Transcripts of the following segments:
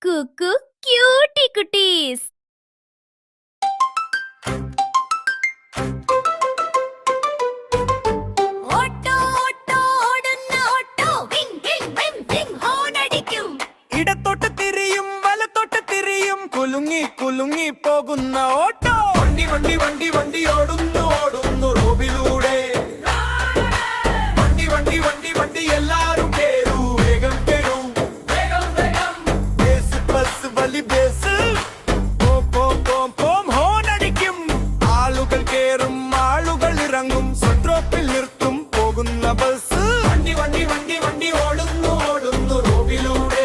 Kuku cutie കുട്ടീസ്. ഇടത്തോട്ട് തിരിയും വലത്തോട്ട് തിരിയും കുലുങ്ങി കുലുങ്ങി പോകുന്ന ഓട്ടോ. വണ്ടി വണ്ടി വണ്ടി വണ്ടി ഓടുന്നു ഓടുന്നു റോബിലൂടെ. വണ്ടി വണ്ടി വണ്ടി വണ്ടി എല്ലാരും കേറൂ വേഗം കേറൂ വേഗം വേഗം. ബേസ് ബസ് വലി ബേസ് പോം പോം പോം പോം ഹോൺ അടിക്കും. ആളുകൾ കേറും ആളുകൾ ഇറങ്ങും സ്ട്രോപ്പിൽ നിർത്തും പോകുന്ന ബസ്. വണ്ടി വണ്ടി വണ്ടി വണ്ടി ഓടുന്നു ഓടുന്നു റോബിലൂടെ.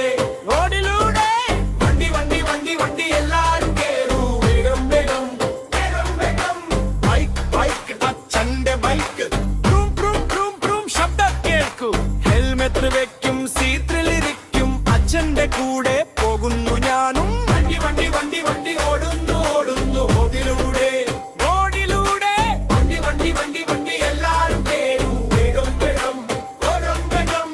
വെക്കും സീറ്റിലിരിക്കും അച്ഛന്റെ കൂടെ പോകുന്നു ഞാനും. വണ്ടി വണ്ടി വണ്ടി വണ്ടി ഓടുന്നു ഓടുന്നു റോഡിലൂടെ റോഡിലൂടെ. വണ്ടി വണ്ടി വണ്ടി വണ്ടി എല്ലാരും കേറും വേഗം വേഗം വേഗം വേഗം.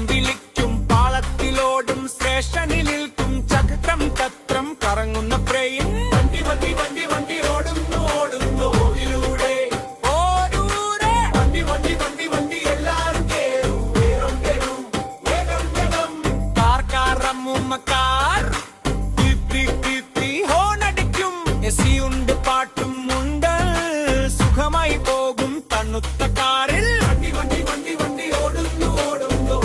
വിളിക്കും പാളത്തിലോടും സ്റ്റേഷനിൽ നിൽക്കും ചക്രം ചക്രം കറങ്ങുന്ന ട്രെയിൻ. വണ്ടി വണ്ടി വണ്ടി വണ്ടി ഓടുന്നു ഓടുന്നു റോഡിലൂടെ ഓടൂടെ. വണ്ടി വണ്ടി വണ്ടി വണ്ടി എല്ലാരും കേറും വേഗം കേറും വേഗം വേഗം. കാർ കാർ അമ്മൂമ്മ കാർ ഹോൺ അടിക്കും. എസി ഉണ്ട് പാട്ടും ഉണ്ട് സുഖമായി പോകും തണുത്ത കാറിൽ. വണ്ടി വണ്ടി വണ്ടി വണ്ടി ഓടുന്നു ഓടുന്നു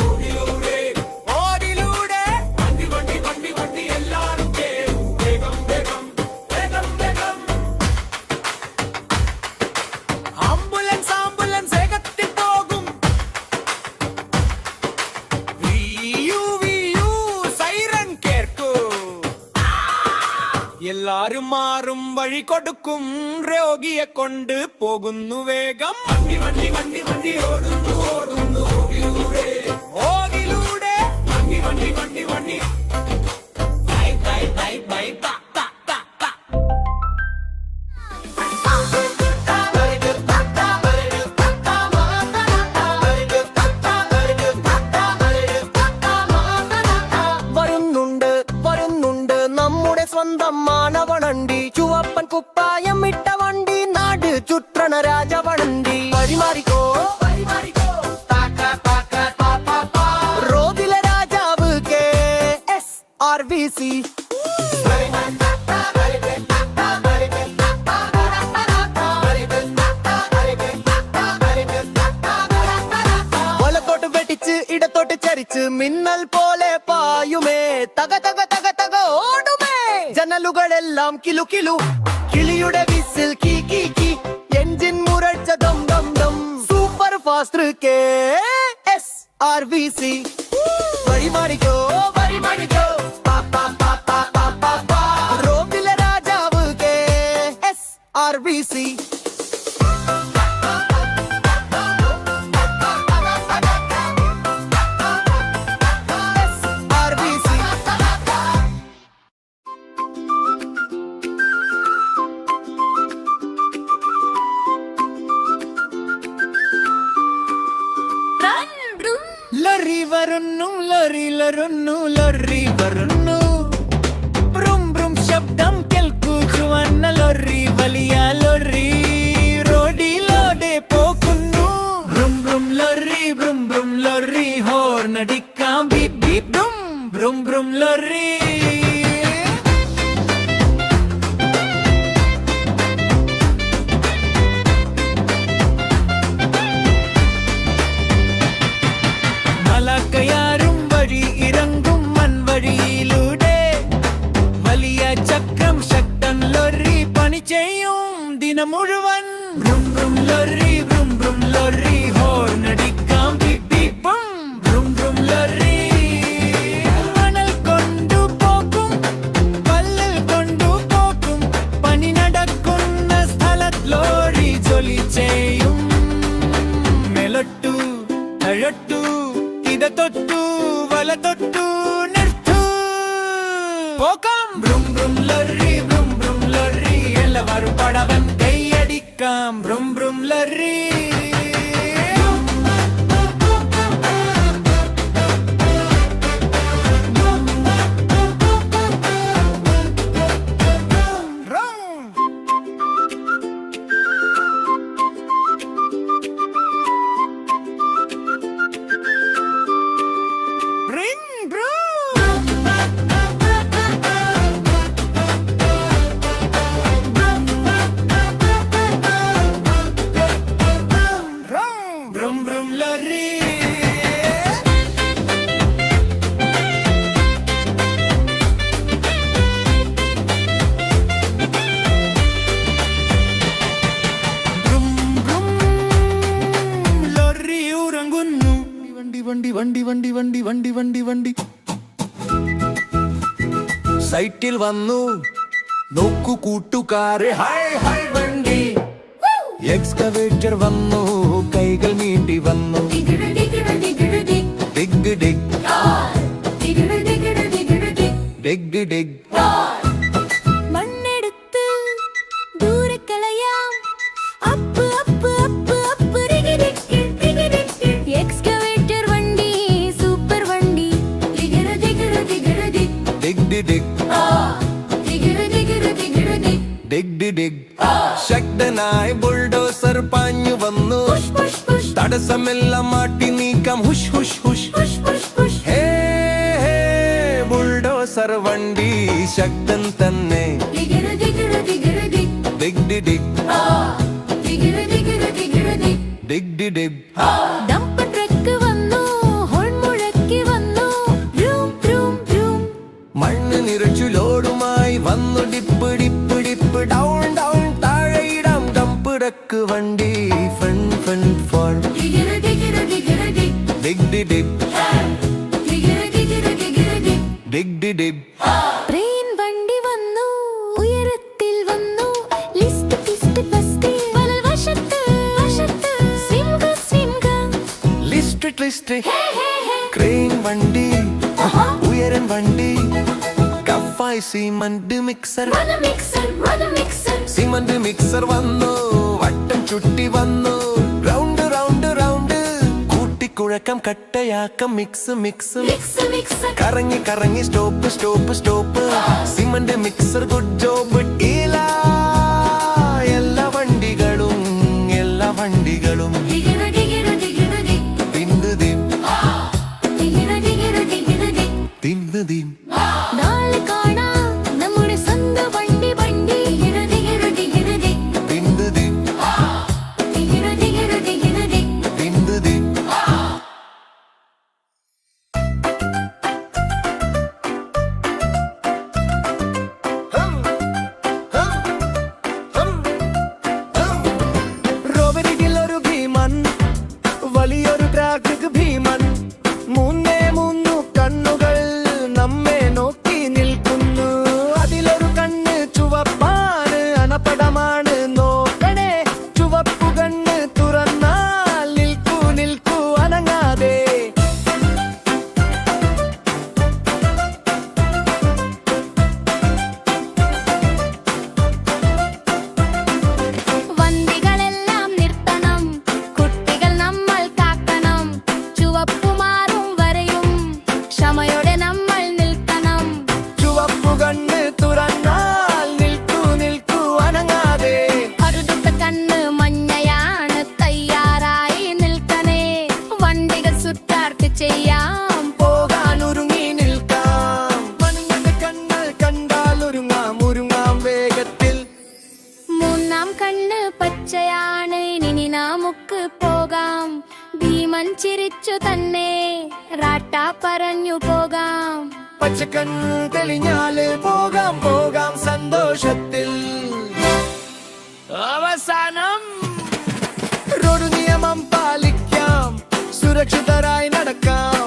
എല്ലാരും മാറും വഴി കൊടുക്കും രോഗിയെ കൊണ്ട് പോകുന്നു വേഗം. വണ്ടി വണ്ടി വണ്ടി വണ്ടി ഓടുന്നു ഓടുന്നു റോഡിലൂടെ റോഡിലൂടെ. വണ്ടി വണ്ടി വണ്ടി വണ്ടി ബൈ ബൈ ബൈ ബൈ താ താ താ താ. വരുന്നുണ്ട് വരുന്നുണ്ട് നമ്മുടെ സ്വന്തം മാനവണ്ടി. ചുവപ്പൻ കുപ്പായം ഇട്ട വണ്ടി നാട് ചുറ്റണ രാജവണ്ടി. വഴിമാറിക്കോ റോഡിലെ രാജാവ് KSRTC. വലത്തോട്ട് വെട്ടിച്ച് ഇടത്തോട്ട് ചരിച്ച് മിന്നൽ പോലെ പായുമേ തക തക തക തക ഓടുമേ. ജനലുകളെല്ലാം കിലു കിലു കിളിയുടെ വിസിൽ കീ കീ കീ. എൻജിൻ മുരൾച്ച ദം ദം ദം. Super fast KSRTC. വഴിമാറിക്കോ വഴിമാറിക്കോ റോഡിലെ രാജാവ് KSRTC. ലറി വരുന്നു ലറിലരുന്നു ലറി വരുന്നു. ബ്രും ബ്രും ശബ്ദം കേൾക്കൂ ചുവന്ന ലൊറി വലിയ ലൊറി റോഡിലൂടെ പോകുന്നു. ബ്രും ബ്രും ലൊറി ബ്രും ബ്രും ലൊറി ഹോർൺ അടിക്കാം ബീപ് ബീപ് ബ്രും ബ്രും ബ്രും ലൊറി. മലക്കയാറും വഴി ഇറങ്ങും മൺവഴിയിലൂടെ. വലിയ ചക്രം ശക്തൻ ലൊറി പണി ചെയ്യും ദിനം മുഴുവൻ. ബ്രും ബ്രും ലൊറി ബ്രും ബ്രും ലൊറി ഹോർൺ അടിക്കാം ബീപ് ബീപ് ബും ബ്രും ബ്രും ലൊറി. മണൽ കൊണ്ടുപോകും കല്ലിൽ കൊണ്ടുപോകും പണി നടക്കുന്ന സ്ഥലത്ത് തൊട്ടു വല തൊട്ടു നിർത്തു പോകാം ബ്രും ബ്രും ലൊറി ബ്രും ബ്രും ലൊറി എല്ലാവരും പടവൻ കൈയടിക്കാം ബ്രും ബ്രും ലൊറി വണ്ടി വണ്ടി വണ്ടി വണ്ടി വണ്ടി വണ്ടി വണ്ടി സൈറ്റിൽ വന്നു നോക്കു കൂട്ടുകാരെ ഹായ് ഹായ് വണ്ടി എക്സ്കവേറ്റർ വന്നു കൈകൾ നീട്ടി വന്നു ഡിഗ് ഡിഗ് ഡിഗ് ഡിഗ് മണ്ണെടുത്ത് ദൂരെ കളയാം up up up up excavator വണ്ടി സൂപ്പർ വണ്ടി ഡിഗ് ഡിഗ് ശക്തനായ ബുൾഡോസർ പാഞ്ഞു വന്നു തടസ്സമെല്ലാം മാറ്റി നീക്കാം hush hush hush hey hey bulldozer വണ്ടി ശക്തൻ തന്നെ dig dig dig dig dump truck വന്നു ഹോൺ മുഴക്കി വന്നു മണ്ണ് നിറച്ചു ലോഡുമായി വന്നു dip dip dip down down താഴെയിടാം ഡംപ് ട്രക്ക് വണ്ടി ഫൺ ഫൺ ഫോൾ dig dig dig dig train വണ്ടി വന്നു ഉയരത്തിൽ വന്നു ലിസ്റ്റ് ലിസ്റ്റ് ഫസ്റ്റ് വലവശത്ത് വശത്ത് സ്വിംഗ ലിസ്റ്റ് ക്രെയിൻ വണ്ടി ഉയരൻ വണ്ടി കഫായ് സിമന്റ് മിക്സർ സിമന്റ് മിക്സർ വന്നു വട്ടം ചുട്ടി വന്നു റൗണ്ട് റൗണ്ട് റൗണ്ട് കൂട്ടിക്കുഴക്കം കട്ടയാക്കം മിക്സ് മിക്സ് കറങ്ങി കറങ്ങി stop stop stop cement mixer good job എല്ലാ വണ്ടികളും തിന്ത് തീം നാളെ കാണാം നമ്മുടെ സ്വന്തം വണ്ടി തിന്ത് തീം തിന്ത് തീം റോവരികിലൊരു ഭീമൻ വലിയൊരു ട്രാക്ക് ഭീമൻ മൂന്നു കണ്ണുകൾ നമ്മെ നോക്കി നിൽക്കുന്നു അതിലൊരു കണ്ണ് ചുവപ്പാണ് അണപ്പടമാണ് നോക്കണേ ചുവപ്പു കണ്ണ് തുറന്നാൽ നിൽക്കൂ അനങ്ങാതെ വണ്ടികളെല്ലാം നിർത്തണം കുട്ടികൾ നമ്മൾ കാക്കണം ചുവപ്പു മാറും വരെയും ക്ഷമയോടെ നമ്മൾ നിൽക്കണം ചുവപ്പു കണ്ണ് തുറന്നാൽ നിൽക്കൂ അനങ്ങാതെ കറുത്ത കണ്ണ് മഞ്ഞയാണ് തയ്യാറായി നിൽക്കണേ വണ്ടികൾ സുറ്റാർട്ട് ചെയ്യാം പോകാൻ ഒരുങ്ങി നിൽക്കാം മണങ്ങുന്ന കണ്ണ് കണ്ടാൽ ഒരുങ്ങാം വേഗത്തിൽ മൂന്നാം കണ്ണ് പച്ചയാണ് ഇനി നമുക്ക് പോകാം ഭീമൻ ചിരിച്ചു തന്നെ റാട്ട പറഞ്ഞു പോകാം പച്ചക്കണ്ണ് തെളിഞ്ഞാല് പോകാം സന്തോഷത്തിൽ അവസാനം റോഡ് നിയമം പാലിക്കാം സുരക്ഷിതരായി നടക്കാം